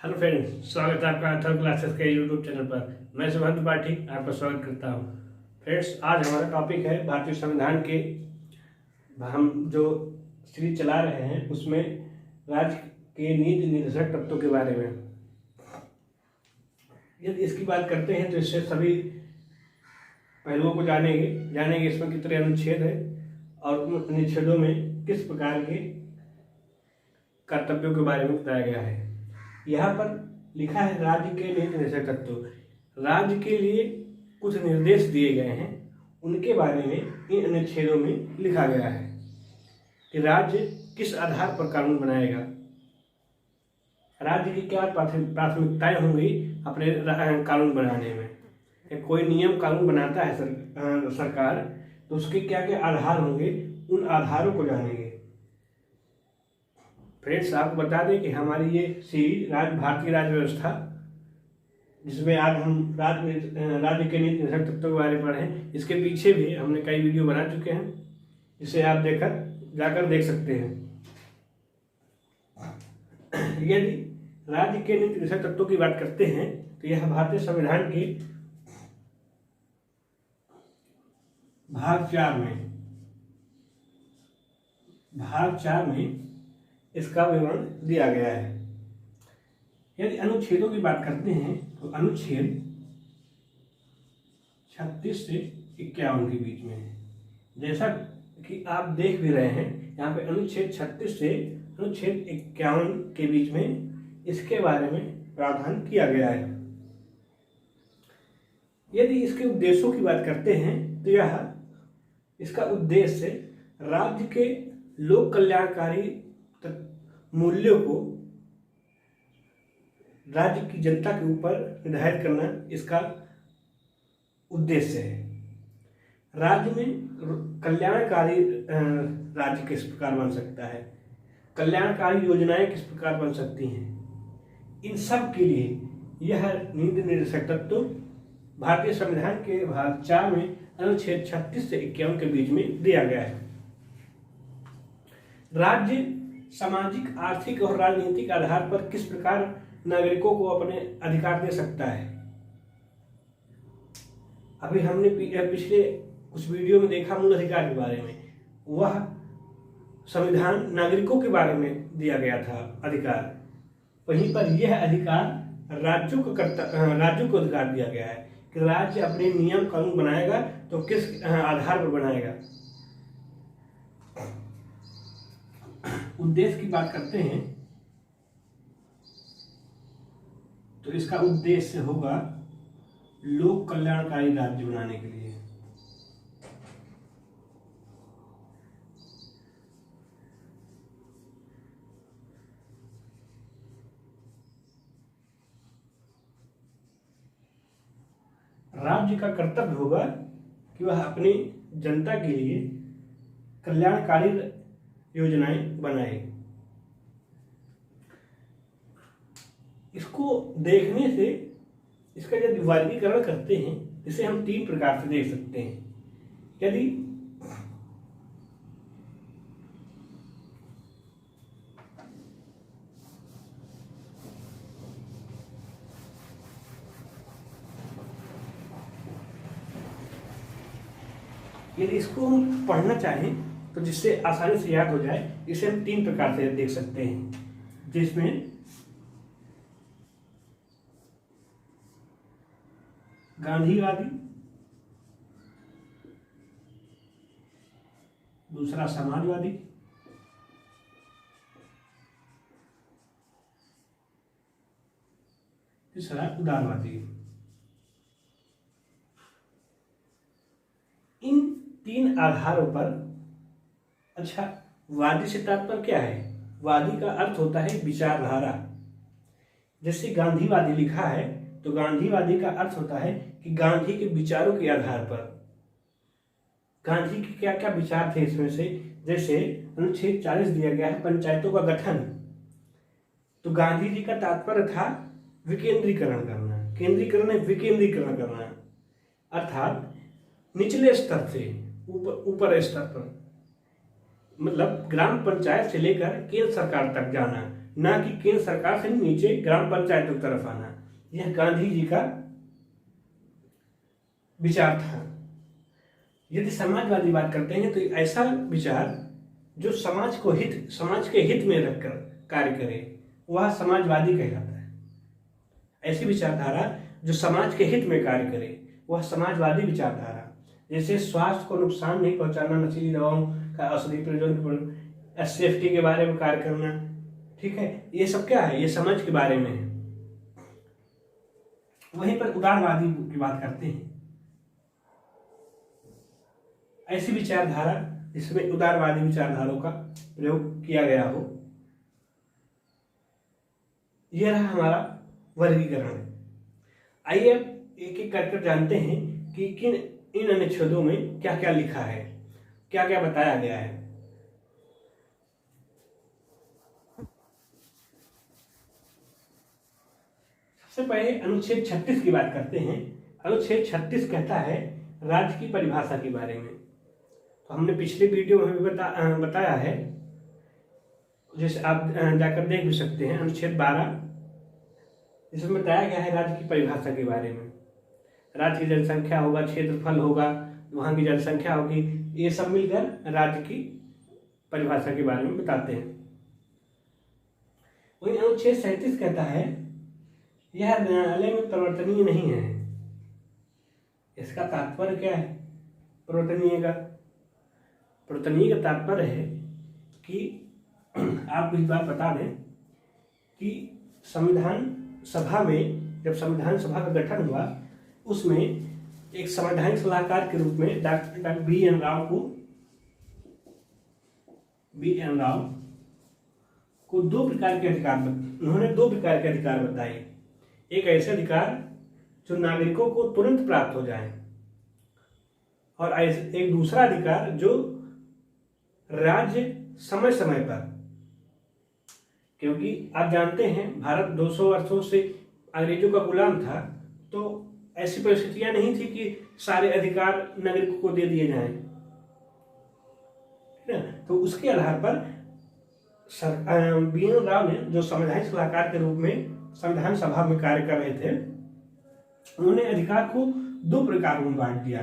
Hello friends, स्वागत है आपका थर्ड क्लासेस के यूट्यूब चैनल पर। मैं सुभंत पाठी आपका स्वागत करता हूं। फ्रेंड्स, आज हमारा टॉपिक है भारतीय संविधान के हम जो सीरीज चला रहे हैं उसमें राज्य के नीति निर्देशक तत्वों के बारे में। यदि इसकी बात करते हैं तो इससे सभी पहलुओं को जानेंगे इसमें कितने अनुच्छेद है और उन अनुच्छेदों में किस प्रकार के कर्तव्यों के बारे में बताया गया है। यहाँ पर लिखा है राज्य के नीति निर्देशक तत्व। राज्य के लिए कुछ निर्देश दिए गए हैं, उनके बारे में इन अनुच्छेदों में लिखा गया है कि राज्य किस आधार पर कानून बनाएगा, राज्य की क्या प्राथमिकताएं होंगी अपने कानून बनाने में। कोई नियम कानून बनाता है सरकार, तो उसके क्या क्या आधार होंगे, उन आधारों को जानेंगे। फ्रेंड्स, आपको बता दें कि हमारी ये सीरीज भारतीय राज्य व्यवस्था, जिसमें आज हम राज्य के नीति निर्देशक तत्वों के बारे में पढ़ें, इसके पीछे भी हमने कई वीडियो बना चुके हैं, जिसे आप जाकर देख सकते हैं। यदि राज्य के नीति निर्देशक तत्वों की बात करते हैं तो यह भारतीय संविधान के भाग 4 में इसका विवरण दिया गया है। यदि अनुच्छेदों की बात करते हैं तो अनुच्छेद 36 से 51 के बीच में है। जैसा कि आप देख भी रहे हैं, यहाँ पे अनुच्छेद 36 से अनुच्छेद 51 के बीच में इसके बारे में प्रावधान किया गया है। यदि इसके उद्देश्यों की बात करते हैं तो इसका उद्देश्य राज्य के लोक कल्याणकारी मूल्यों को राज्य की जनता के ऊपर निर्धारित करना इसका उद्देश्य है। राज्य में कल्याणकारी राज्य किस प्रकार बन सकता है, कल्याणकारी योजनाएं किस प्रकार बन सकती हैं, इन सब के लिए यह नीति निर्देशक तत्व भारतीय संविधान के भाग 4 में अनुच्छेद 36 से 51 के बीच में दिया गया है। राज्य सामाजिक, आर्थिक और राजनीतिक आधार पर किस प्रकार नागरिकों को अपने अधिकार दे सकता है। अभी हमने पिछले कुछ वीडियो में देखा मूल अधिकार के बारे में, वह संविधान नागरिकों के बारे में दिया गया था अधिकार। वहीं पर यह अधिकार राज्यों को अधिकार दिया गया है कि राज्य अपने नियम कानून बनाएगा तो किस आधार पर बनाएगा। उद्देश्य की बात करते हैं तो इसका उद्देश्य होगा लोक कल्याणकारी राज्य बनाने के लिए। राज्य का कर्तव्य होगा कि वह अपनी जनता के लिए कल्याणकारी योजनाएं बनाए। इसको देखने से इसका यदि वर्गीकरण करते हैं, इसे हम 3 प्रकार से देख सकते हैं। यदि इसको हम पढ़ना चाहें तो जिससे आसानी से याद हो जाए, इसे हम 3 प्रकार से देख सकते हैं, जिसमें गांधीवादी, दूसरा समाजवादी, तीसरा उदारवादी। इन 3 आधारों पर, अच्छा, वादी से तात्पर्य क्या है? वादी का अर्थ होता है विचारधारा। जैसे गांधीवादी लिखा है तो गांधीवादी का अर्थ होता है कि गांधी के विचारों के आधार पर, गांधी के क्या क्या विचार थे इसमें से। जैसे अनुच्छेद 40 दिया गया है पंचायतों का गठन, तो गांधी जी का तात्पर्य था विकेंद्रीकरण करना, केंद्रीकरण में विकेंद्रीकरण करना, अर्थात निचले स्तर से ऊपर स्तर पर मतलब ग्राम पंचायत से लेकर केंद्र सरकार तक जाना, ना कि केंद्र सरकार से नीचे ग्राम पंचायत की तरफ आना। यह गांधी जी का विचार था। यदि समाजवादी बात करते हैं तो ऐसा विचार जो समाज के हित में रखकर कार्य करे वह समाजवादी कहलाता है। ऐसी विचारधारा जो समाज के हित में कार्य करे वह समाजवादी विचारधारा। जैसे स्वास्थ्य को नुकसान नहीं पहुंचाना, नशीली दवाओं का औषधि प्रयोजन, सेफ्टी के बारे में कार्य करना, ठीक है, ये सब क्या है, ये समझ के बारे में है। वहीं पर उदारवादी की बात करते हैं, ऐसी विचारधारा जिसमें उदारवादी विचारधाराओं का प्रयोग किया गया हो। यह रहा हमारा वर्गीकरण। आइए एक एक करके जानते हैं कि इन अनुच्छेदों में क्या क्या लिखा है, क्या क्या बताया गया है। सबसे पहले अनुच्छेद 36 की बात करते हैं। अनुच्छेद 36 कहता है राज्य की परिभाषा के बारे में। तो हमने पिछले वीडियो में भी बताया है, जैसे आप जाकर देख भी सकते हैं। अनुच्छेद 12 इसमें बताया गया है राज्य की परिभाषा के बारे में। राज्य की जनसंख्या होगा, क्षेत्रफल होगा, वहाँ की जनसंख्या होगी, ये सब मिलकर राज्य की परिभाषा के बारे में बताते हैं। वही अनुच्छेद 37 कहता है यह न्यायालय में परिवर्तनीय नहीं है। इसका तात्पर्य क्या है परिवर्तनीय का तात्पर्य है कि आपको इस बात बता दें कि संविधान सभा में, जब संविधान सभा का गठन हुआ, उसमें एक संवैधानिक सलाहकार के रूप में डॉक्टर बी एन राव को दो प्रकार के अधिकार बताए। एक ऐसे अधिकार जो नागरिकों को तुरंत प्राप्त हो जाए, और एक दूसरा अधिकार जो राज्य समय समय पर, क्योंकि आप जानते हैं भारत 200 वर्षों से अंग्रेजों का गुलाम था, तो ऐसी परिस्थितियां नहीं थी कि सारे अधिकार नागरिकों को दे दिए जाएं, तो उसके आधार पर बी एन राव ने, जो संवैधानिक सलाहकार के रूप में संविधान सभा में कार्य कर रहे थे, उन्होंने अधिकार को दो प्रकार में बांट दिया।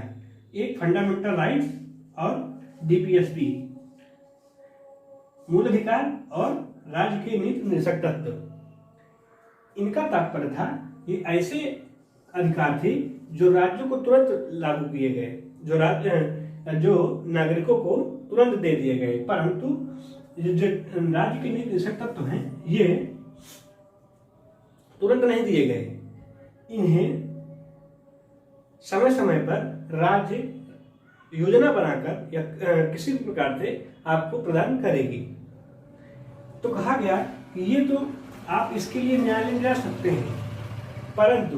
एक फंडामेंटल राइट्स और डीपीएसपी, मूल अधिकार और राज्य के नीति निर्देशक तत्व। इनका तात्पर्य था कि ऐसे अधिकार थे जो राज्यों को तुरंत लागू किए गए, जो नागरिकों को तुरंत दे दिए गए, परंतु जो राज्य के नीति निर्देशक तत्व हैं ये तुरंत नहीं दिए गए। इन्हें समय समय पर राज्य योजना बनाकर या किसी भी प्रकार से आपको प्रदान करेगी। तो कहा गया कि ये तो आप इसके लिए न्यायालय में जा सकते हैं, परंतु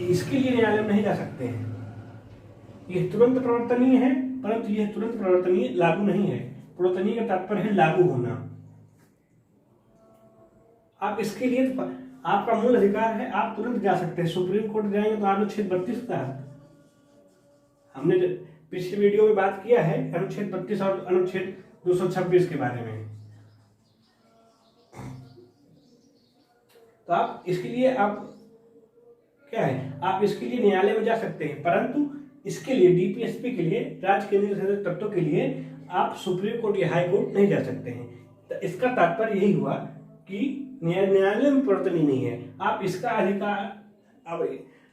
इसके लिए न्यायालय में नहीं जा सकते हैं। यह तुरंत प्रवर्तनीय है, परंतु यह तुरंत प्रवर्तनीय लागू नहीं है। प्रवर्तनीय का तात्पर्य है लागू होना। आप इसके लिए आपका मूल अधिकार है, आप तुरंत जा सकते हैं। सुप्रीम कोर्ट जाएंगे तो अनुच्छेद 32 का हमने पिछले वीडियो में बात किया है, अनुच्छेद 32 और अनुच्छेद 226 के बारे में। तो आप इसके लिए क्या है, आप इसके लिए न्यायालय में जा सकते हैं, परंतु इसके लिए डीपीएसपी के लिए, राज्य के निर्देशक तत्वों के लिए आप सुप्रीम कोर्ट या हाई कोर्ट नहीं जा सकते हैं। तो इसका तात्पर्य यही हुआ कि न्यायालय में प्रवर्तनीय नहीं है। आप इसका अधिकार, अब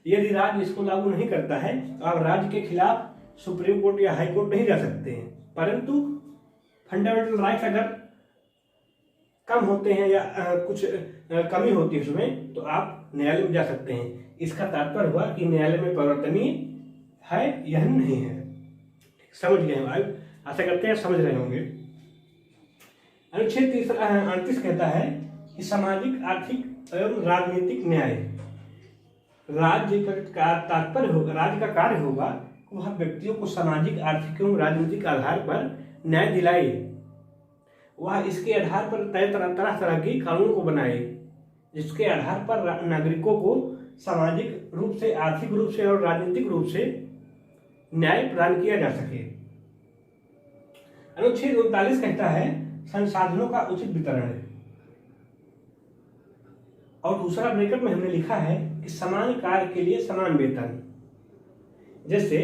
यदि राज्य इसको लागू नहीं करता है तो आप राज्य के खिलाफ सुप्रीम कोर्ट या हाई कोर्ट नहीं जा सकते हैं, परंतु फंडामेंटल राइट्स अगर कम होते हैं या कुछ कमी होती है उसमें, तो आप न्यायालय में जा सकते हैं। इसका तात्पर्य हुआ कि न्यायालय में परिवर्तनीय है या नहीं है। समझ गए हैं? आशा करते हैं समझ रहे होंगे। अनुच्छेद 38 कहता है कि सामाजिक, आर्थिक एवं राजनीतिक न्याय। राज्य का तात्पर्य होगा, राज्य का कार्य होगा कि वह व्यक्तियों को सामाजिक, आर्थिक एवं राजनीतिक आधार पर न्याय दिलाए। वह इसके आधार पर तरह तरह के कानून को बनाए, जिसके आधार पर नागरिकों को सामाजिक रूप से, आर्थिक रूप से और राजनीतिक रूप से न्याय प्रदान किया जा सके। अनुच्छेद 39 कहता है संसाधनों का उचित वितरण है। और दूसरा ब्रैकेट में हमने लिखा है कि समान कार्य के लिए समान वेतन। जैसे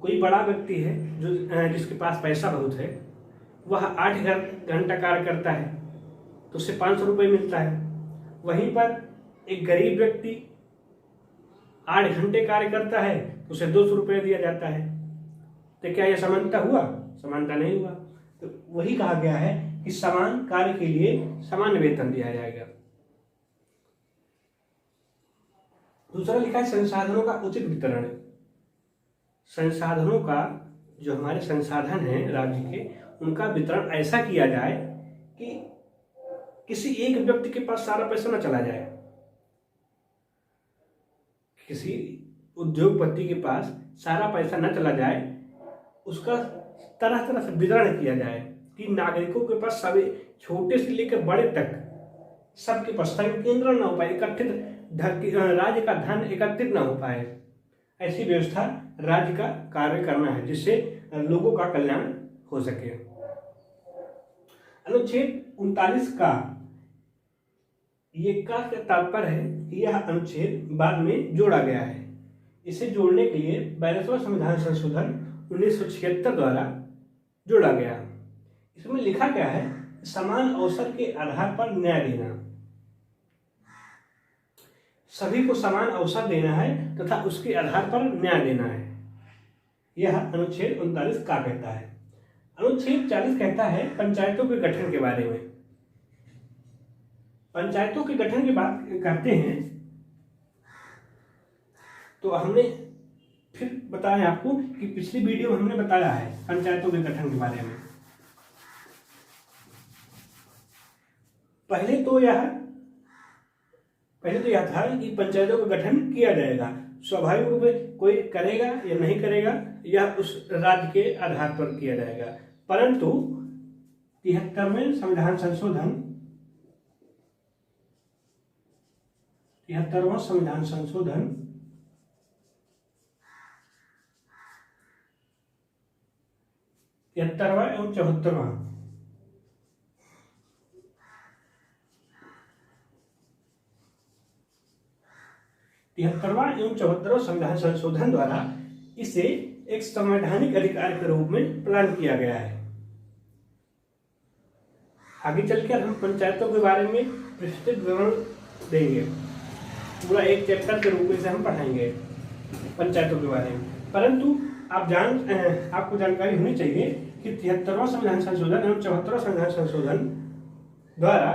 कोई बड़ा व्यक्ति है जो जिसके पास पैसा बहुत है, वह 8 घंटा कार्य करता है तो उसे 500 रुपये मिलता है। वहीं पर एक गरीब व्यक्ति 8 घंटे कार्य करता है तो उसे 200 रुपये दिया जाता है। तो क्या यह समानता हुआ? समानता नहीं हुआ। तो वही कहा गया है कि समान कार्य के लिए समान वेतन दिया जाएगा। दूसरा लिखा है संसाधनों का उचित वितरण। संसाधनों का, जो हमारे संसाधन हैं राज्य के, उनका वितरण ऐसा किया जाए कि किसी एक व्यक्ति के पास सारा पैसा न चला जाए। किसी उद्योगपति के पास सारा पैसा न चला जाए, उसका तरह तरह से वितरण किया जाए कि नागरिकों के पास सभी, छोटे से लेकर बड़े तक सबके पास संकेंद्रण न हो पाए, एकत्रित राज्य का धन एकत्रित न हो पाए। ऐसी व्यवस्था राज्य का कार्य करना है जिससे लोगों का कल्याण हो सके। अनुच्छेद 39 का ये का तात्पर्य है कि यह अनुच्छेद बाद में जोड़ा गया है। इसे जोड़ने के लिए 42वां संविधान संशोधन 1976 द्वारा जोड़ा गया। इसमें लिखा गया है समान अवसर के आधार पर न्याय देना। सभी को समान अवसर देना है तथा उसके आधार पर न्याय देना है। यह अनुच्छेद 39 का कहता है। अनुच्छेद 40 कहता है पंचायतों के गठन के बारे में। पंचायतों के गठन की बात करते हैं तो हमने फिर बताया आपको कि पिछली वीडियो में हमने बताया है पंचायतों के गठन के बारे में। पहले तो यह था कि पंचायतों का गठन किया जाएगा। स्वाभाविक रूप से कोई करेगा या नहीं करेगा, यह उस राज्य के आधार पर किया जाएगा। परंतु 73वें संविधान संशोधन 73वां संविधान संशोधन 73वां एवं 74वां 73वां एवं 74वां संविधान संशोधन द्वारा इसे एक संवैधानिक अधिकार के रूप में प्रदान किया गया है। आगे चलकर हम पंचायतों के बारे में विस्तृत विवरण देंगे। पूरा एक चैप्टर के रूप में से हम पढ़ाएंगे पंचायतों के बारे में। परंतु आपको जानकारी होनी चाहिए कि 73वां संविधान संशोधन एवं 74वां संविधान संशोधन द्वारा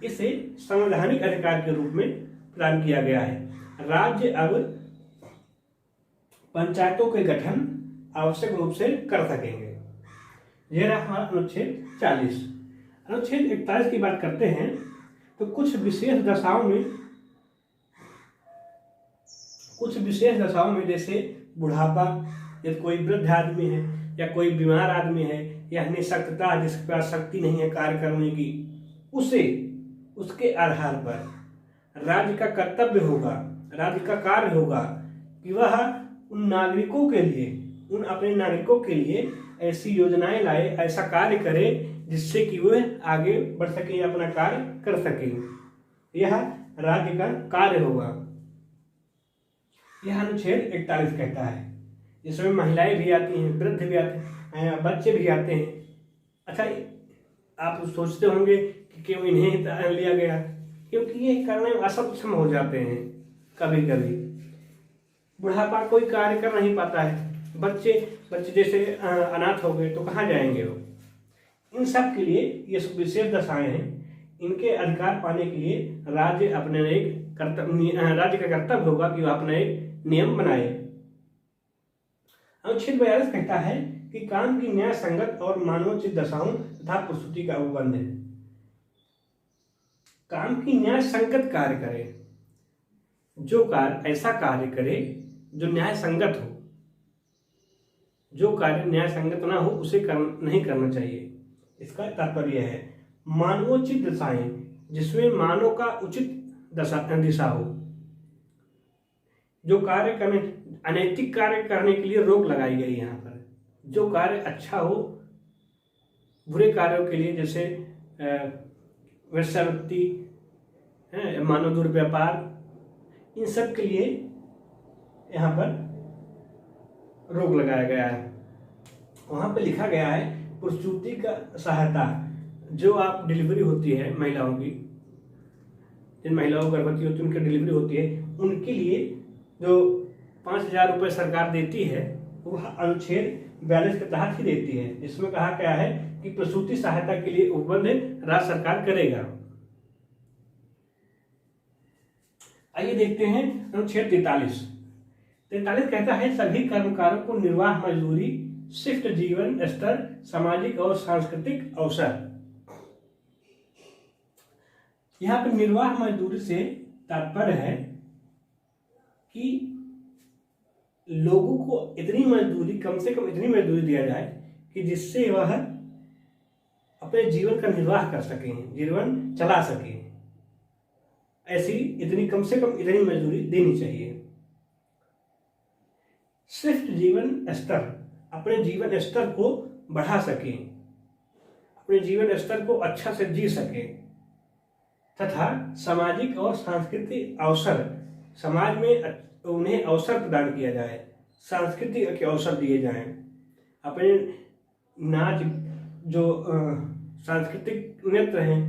इसे संवैधानिक अधिकार के रूप में प्रदान किया गया है। राज्य अब पंचायतों के गठन आवश्यक रूप से कर सकेंगे। यह रहा हमारा अनुच्छेद 40। अनुच्छेद 41 की बात करते हैं तो कुछ विशेष दशाओं में जैसे बुढ़ापा, या कोई वृद्ध आदमी है या कोई बीमार आदमी है या निःशक्तता, जिसके पास शक्ति नहीं है कार्य करने की, उसके आधार पर राज्य का कर्तव्य होगा, राज्य का कार्य होगा कि वह उन अपने नागरिकों के लिए ऐसी योजनाएं लाए, ऐसा कार्य करे जिससे कि वह आगे बढ़ सके, अपना कार्य कर सके। यह राज्य का कार्य होगा। यह अनुच्छेद 41 कहता है। इसमें महिलाएं भी आती हैं, वृद्ध भी आते हैं, बच्चे भी आते हैं। अच्छा, आप सोचते होंगे कि क्यों इन्हें लिया गया? क्योंकि ये करने में असक्षम हो जाते हैं। कभी कभी बुढ़ापा कोई कार्य कर नहीं पाता है। बच्चे जैसे अनाथ हो गए तो कहाँ जाएंगे वो? इन सब के लिए ये विशेष दशाएं हैं। इनके अधिकार पाने के लिए राज्य का कर्तव्य होगा कि वह अपना एक नियम बनाए। अनुच्छेद 42 कहता है कि काम की न्याय संगत और मानवोचित दशाओं तथा प्रस्तुति का उपबंध है। काम की न्याय संगत कार्य करे, जो कार्य ऐसा कार्य करे जो न्याय संगत हो। जो कार्य न्याय संगत ना हो उसे नहीं करना चाहिए। इसका तात्पर्य है मानवोचित दशाएं, जिसमें मानव का उचित दिशा हो। जो कार्य करने, अनैतिक कार्य करने के लिए रोक लगाई गई यहाँ पर। जो कार्य अच्छा हो बुरे कार्यों के लिए, जैसे वेश्यावृत्ति, मानव दुर्व्यापार, इन सब के लिए यहाँ पर रोक लगाया गया है। वहाँ पे लिखा गया है प्रसूति का सहायता, जो आप डिलीवरी होती है महिलाओं की, जिन महिलाओं गर्भवती होती है उनकी डिलीवरी होती है, उनके लिए जो 5,000 रुपये सरकार देती है वो अनुच्छेद 42 के तहत ही देती है, जिसमें कहा गया है कि प्रसूति सहायता के लिए उपबंध राज्य सरकार करेगा। आइए देखते हैं अनुच्छेद 43 कहता है सभी कर्मकारों को निर्वाह मजदूरी, शिफ्ट जीवन स्तर, सामाजिक और सांस्कृतिक अवसर। यहाँ पर निर्वाह मजदूरी से तात्पर्य है कि लोगों को इतनी मजदूरी, कम से कम इतनी मजदूरी दिया जाए कि जिससे वह अपने जीवन का निर्वाह कर सकें, जीवन चला सकें। ऐसी इतनी कम से कम इतनी मजदूरी देनी चाहिए। शिफ्ट जीवन स्तर, अपने जीवन स्तर को बढ़ा सके, अपने जीवन स्तर को अच्छा से जी सके, तथा सामाजिक और सांस्कृतिक अवसर, समाज में उन्हें अवसर प्रदान किया जाए, सांस्कृतिक अवसर दिए जाएं, अपने नाच, जो सांस्कृतिक नृत्य हैं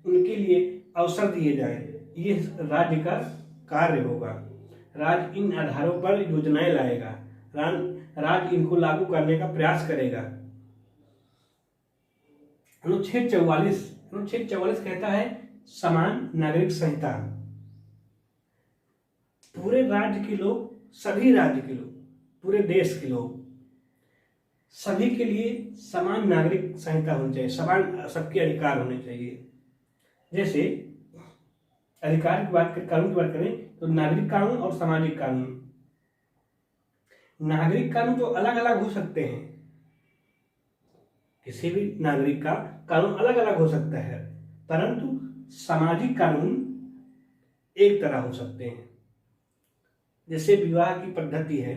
उनके लिए अवसर दिए जाएं। ये राज्य का कार्य होगा। राज्य इन आधारों पर योजनाएं लाएगा, राज्य इनको लागू करने का प्रयास करेगा। अनुच्छेद 44 कहता है समान नागरिक संहिता। पूरे राज्य के लोग, सभी राज्य के लोग, पूरे देश के लोग, सभी के लिए समान नागरिक संहिता होनी चाहिए, समान सबके अधिकार होने चाहिए। जैसे अधिकार की बात करें, कानून की बात करें तो नागरिक कानून और सामाजिक कानून। नागरिक कानून तो अलग अलग हो सकते हैं, किसी भी नागरिक का कानून अलग अलग हो सकता है, परंतु सामाजिक कानून एक तरह हो सकते हैं। जैसे विवाह की पद्धति है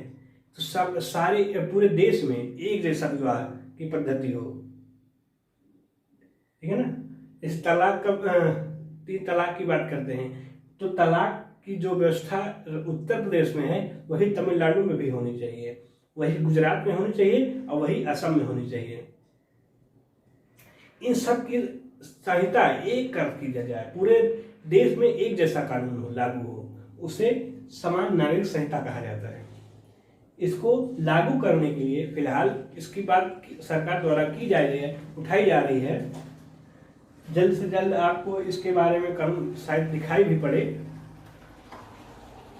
तो सब सारे पूरे देश में एक जैसा विवाह की पद्धति हो, ठीक है ना। इस तलाक का 3 तलाक की बात करते हैं तो तलाक की जो व्यवस्था उत्तर प्रदेश में है वही तमिलनाडु में भी होनी चाहिए, वही गुजरात में होनी चाहिए और वही असम में होनी चाहिए। इन सब की संहिता एक कर की जाए, पूरे देश में एक जैसा कानून हो, लागू हो, उसे समान नागरिक संहिता कहा जाता है। इसको लागू करने के लिए फिलहाल इसकी बात सरकार द्वारा की जा रही है, उठाई जा रही है। जल्द से जल्द आपको इसके बारे में कानून शायद दिखाई भी पड़े।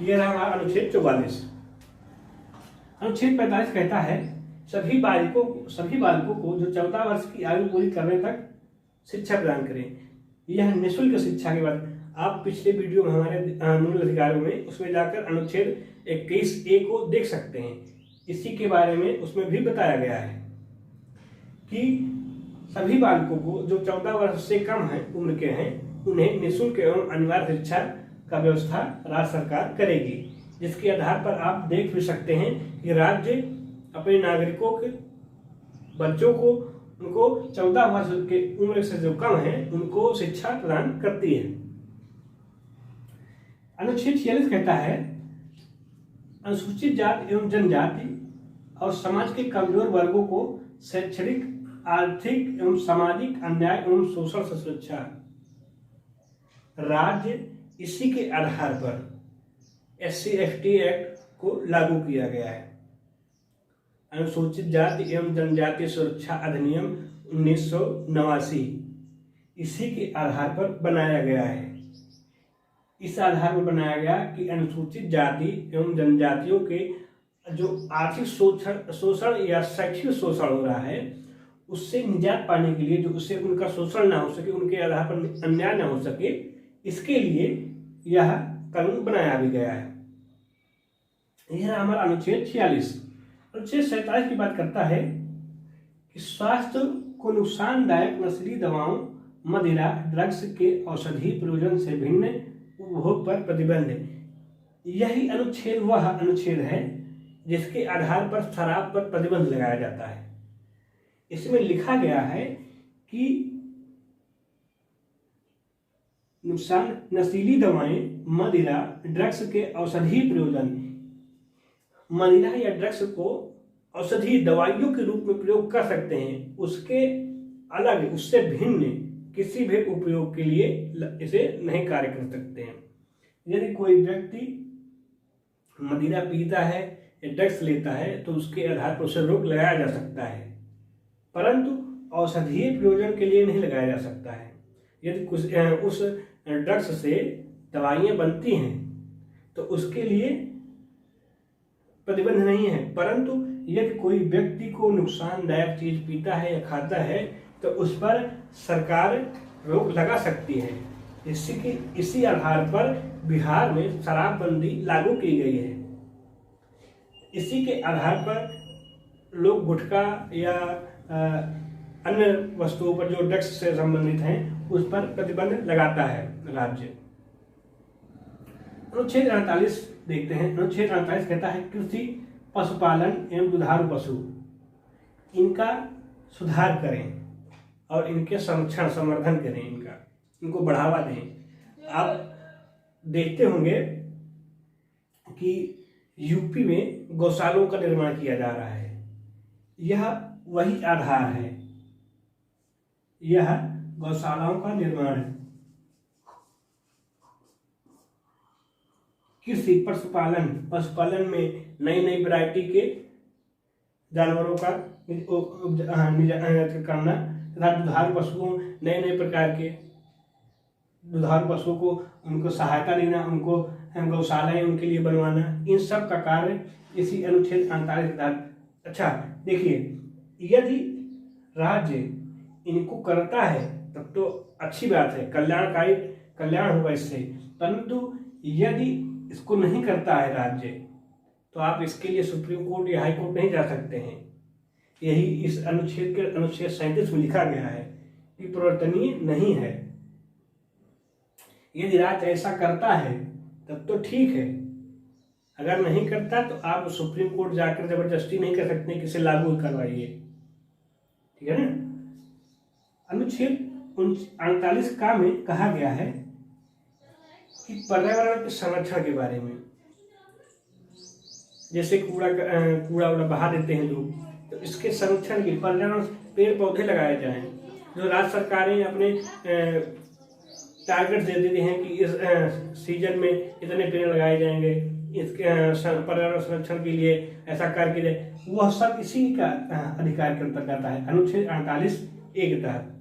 यह रहा अनुच्छेद 44। अनुच्छेद 45 कहता है सभी बालकों को जो 14 वर्ष की आयु पूरी करने तक शिक्षा प्रदान करें। यह निःशुल्क शिक्षा के बाद, आप पिछले वीडियो में हमारे मूल अधिकारों में उसमें जाकर अनुच्छेद 21A को देख सकते हैं। इसी के बारे में उसमें भी बताया गया है कि सभी बालकों को जो 14 वर्ष से कम है उम्र के हैं उन्हें निःशुल्क एवं अनिवार्य शिक्षा का व्यवस्था राज्य सरकार करेगी, जिसके आधार पर आप देख भी सकते हैं कि राज्य अपने नागरिकों के बच्चों को, उनको 14 वर्ष के उम्र से जो कम है उनको शिक्षा प्रदान करती है। अनुच्छेद 46 कहता है अनुसूचित जाति एवं जनजाति और समाज के कमजोर वर्गों को शैक्षणिक, आर्थिक एवं सामाजिक अन्याय एवं शोषण से सुरक्षा। राज्य इसी के आधार पर SC/ST एक्ट को लागू किया गया है। अनुसूचित जाति एवं जनजाति सुरक्षा अधिनियम 1989 इसी के आधार पर बनाया गया है। इस आधार पर बनाया गया कि अनुसूचित जाति एवं जनजातियों के जो आर्थिक शोषण या शैक्षिक शोषण हो रहा है उससे निजात पाने के लिए, जो उससे उनका शोषण ना हो सके, उनके आधार पर अन्याय ना हो सके, इसके लिए यह कानून बनाया भी गया है। यह हमारा अनुच्छेद 46। अनुच्छेद 47 की बात करता है कि स्वास्थ्य को नुकसानदायक नशीली दवाओं, मदिरा, ड्रग्स के औषधि प्रयोजन से भिन्न उपभोग पर प्रतिबंध। यही अनुच्छेद वह अनुच्छेद है जिसके आधार पर शराब पर प्रतिबंध लगाया जाता है। इसमें लिखा गया है कि नुकसान नशीली दवाएं, मदिरा, ड्रग्स के औषधीय प्रयोजन। मदिरा या ड्रग्स को औषधीय दवाइयों के रूप में प्रयोग कर सकते हैं, उसके अलग, उससे भिन्न किसी भी उपयोग के लिए इसे नहीं कार्य कर सकते हैं। यदि कोई व्यक्ति मदिरा पीता है या ड्रग्स लेता है तो उसके आधार पर उसे रोक लगाया जा सकता है, परंतु औषधीय प्रयोजन के लिए नहीं लगाया जा सकता है। यदि उस ड्रग्स से दवाइयाँ बनती हैं तो उसके लिए प्रतिबंध नहीं है, परंतु यदि कोई व्यक्ति को नुकसानदायक चीज पीता है या खाता है तो उस पर सरकार रोक लगा सकती है। इसी आधार पर बिहार में शराबबंदी लागू की गई है। इसी के आधार पर लोग गुटखा या अन्य वस्तुओं पर जो ड्रग्स से संबंधित हैं उस पर प्रतिबंध लगाता है राज्य। अनुच्छेद 48 देखते हैं। अनुच्छेद 48 कहता है कृषि, पशुपालन एवं दुधारू पशु, इनका सुधार करें और इनके संरक्षण संवर्धन करें, इनको बढ़ावा दें। आप देखते होंगे कि यूपी में गौशालों का निर्माण किया जा रहा है। यह वही आधार है, यह गौशालाओं का निर्माण है। कृषि, पशुपालन में नई नई वैरायटी के जानवरों का करना तथा दुधारू पशुओं, नए नए प्रकार के दुधारू पशुओं को उनको सहायता देना, उनको गौशालाएं उनके लिए बनवाना, इन सब का कार्य इसी अनुच्छेद 48 के तहत। अच्छा देखिए, यदि राज्य इनको करता है तब तो अच्छी बात है, कल्याण होगा इससे, परंतु यदि इसको नहीं करता है राज्य तो आप इसके लिए सुप्रीम कोर्ट या हाई कोर्ट नहीं जा सकते हैं। यही इस अनुच्छेद 37 में लिखा गया है कि परिवर्तनीय नहीं है। यदि राज्य ऐसा करता है तब तो ठीक है, अगर नहीं करता तो आप सुप्रीम कोर्ट जाकर जबरदस्ती नहीं कर सकते कि इसे लागू करवाइए, ठीक है ना। अनुच्छेद 48 का में कहा गया है कि पर्यावरण के संरक्षण के बारे में, जैसे कूड़ा बहा देते हैं लोग, तो इसके संरक्षण के पर्यावरण, पेड़ पौधे लगाए जाएं। जो राज्य सरकारें अपने टारगेट दे देती हैं कि इस सीजन में इतने पेड़ लगाए जाएंगे, इसके पर्यावरण संरक्षण के लिए ऐसा कार्य किया जाए, वह सब इसी का अधिकार के अंतर्गत आता है, अनुच्छेद 48A के तहत।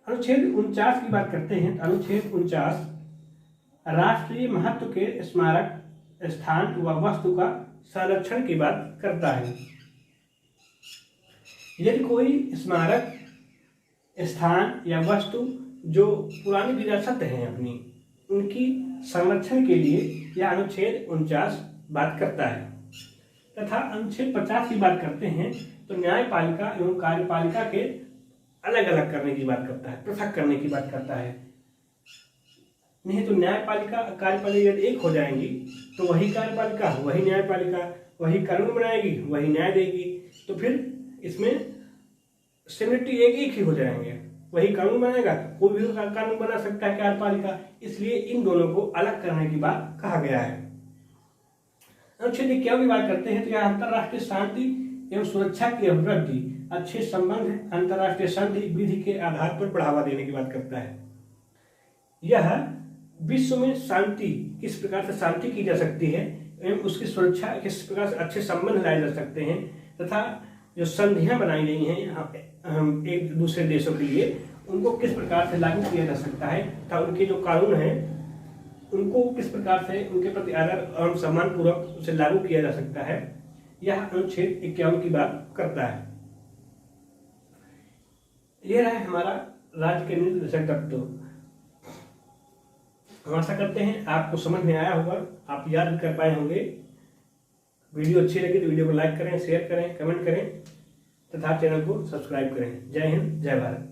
अनुच्छेद 49 की बात करते हैं। अनुच्छेद 49 राष्ट्रीय महत्व के स्मारक, स्थान व वस्तु का संरक्षण की बात करता है। यदि कोई स्मारक, स्थान या वस्तु जो पुरानी विरासत है अपनी, उनकी संरक्षण के लिए यह अनुच्छेद 49 बात करता है। तथा अनुच्छेद 50 की बात करते हैं तो न्यायपालिका एवं कार्यपालिका के अलग अलग करने की बात करता है, पृथक करने की बात करता है। नहीं तो न्यायपालिका कार्यपालिका यदि एक हो जाएंगी तो वही कार्यपालिका, वही न्यायपालिका, वही कानून बनाएगी, वही न्याय देगी, तो फिर इसमें सिमिट्री एक ही हो जाएंगे। वही कानून बनेगा, कोई भी कानून बना सकता है कार्यपालिका, इसलिए इन दोनों को अलग करने की बात कहा गया है। अनुच्छेद 51 की बात करते हैं तो यह अंतर्राष्ट्रीय शांति एवं सुरक्षा की अभिवृद्धि, अच्छे संबंध, अंतर्राष्ट्रीय संधि विधि के आधार पर बढ़ावा देने की बात करता है। यह विश्व में शांति, किस प्रकार से शांति की जा सकती है एवं उसकी सुरक्षा, किस प्रकार से अच्छे संबंध लाए जा सकते हैं, तथा जो संधियां बनाई गई हैं एक दूसरे देशों के लिए, उनको किस प्रकार से लागू किया जा सकता है, तथा उनके जो कानून हैं उनको किस प्रकार से उनके प्रति आदर एवं सम्मान पूर्वक उसे लागू किया जा सकता है, यह अनुच्छेद 51 की बात करता है। यह है हमारा राज्य के निर्देशक तत्व। हम आशा करते हैं आपको समझ में आया होगा, आप याद कर पाए होंगे। वीडियो अच्छी लगी तो वीडियो को लाइक करें, शेयर करें, कमेंट करें तथा चैनल को सब्सक्राइब करें। जय हिंद, जय भारत।